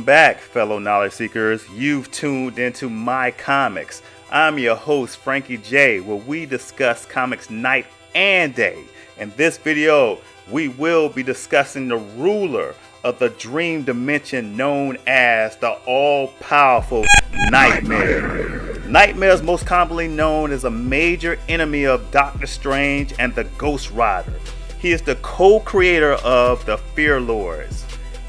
back, fellow knowledge seekers. You've tuned into My Comics. I'm your host, Frankie J, where we discuss comics night and day. In this video, we will be discussing the ruler of the dream dimension known as the all-powerful Nightmare. Nightmare is most commonly known as a major enemy of Doctor Strange and the Ghost Rider. He is the co-creator of the Fear Lords.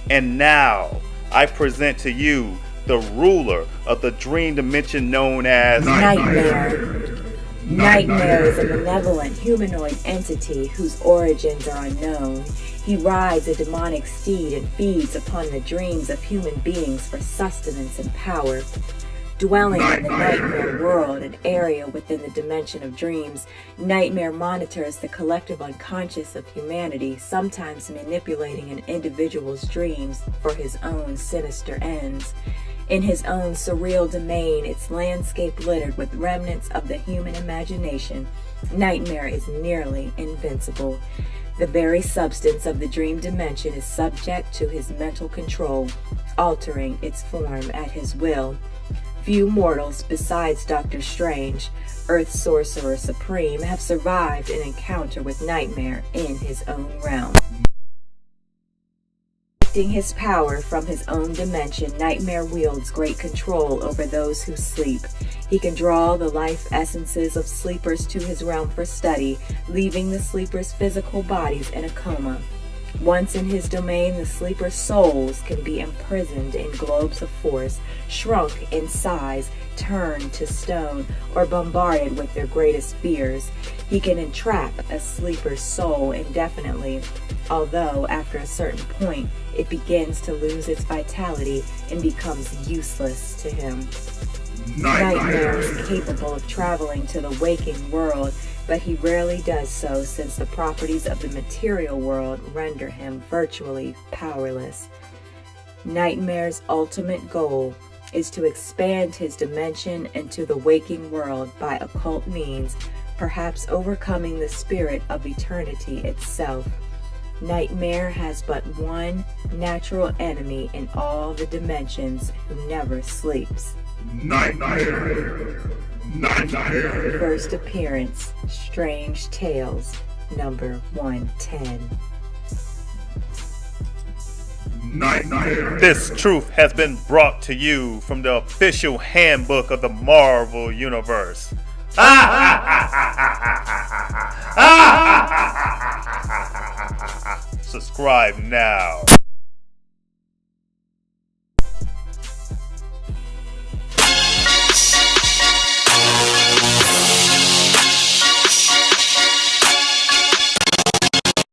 And now, I present to you the ruler of the dream dimension known as Nightmare. Nightmare is a malevolent humanoid entity whose origins are unknown. He rides a demonic steed and feeds upon the dreams of human beings for sustenance and power. Dwelling in the Nightmare world, an area within the dimension of dreams, Nightmare monitors the collective unconscious of humanity, sometimes manipulating an individual's dreams for his own sinister ends. In his own surreal domain, its landscape littered with remnants of the human imagination, Nightmare is nearly invincible. The very substance of the dream dimension is subject to his mental control, altering its form at his will. Few mortals besides Doctor Strange, Earth's Sorcerer Supreme, have survived an encounter with Nightmare in his own realm. Acting his power from his own dimension, Nightmare wields great control over those who sleep. He can draw the life essences of sleepers to his realm for study, leaving the sleepers' physical bodies in a coma. Once in his domain, the sleepers' souls can be imprisoned in globes of force, shrunk in size, turned to stone, or bombarded with their greatest fears. He can entrap a sleeper's soul indefinitely, although after a certain point, it begins to lose its vitality and becomes useless to him. Nightmare is capable of traveling to the waking world, but he rarely does so since the properties of the material world render him virtually powerless. Nightmare's ultimate goal is to expand his dimension into the waking world by occult means, perhaps overcoming the spirit of eternity itself. Nightmare has but one natural enemy in all the dimensions who never sleeps. Nightmare. Nightmare. First appearance, Strange Tales, number 110. Nightmare. This truth has been brought to you from the official handbook of the Marvel Universe. Subscribe now.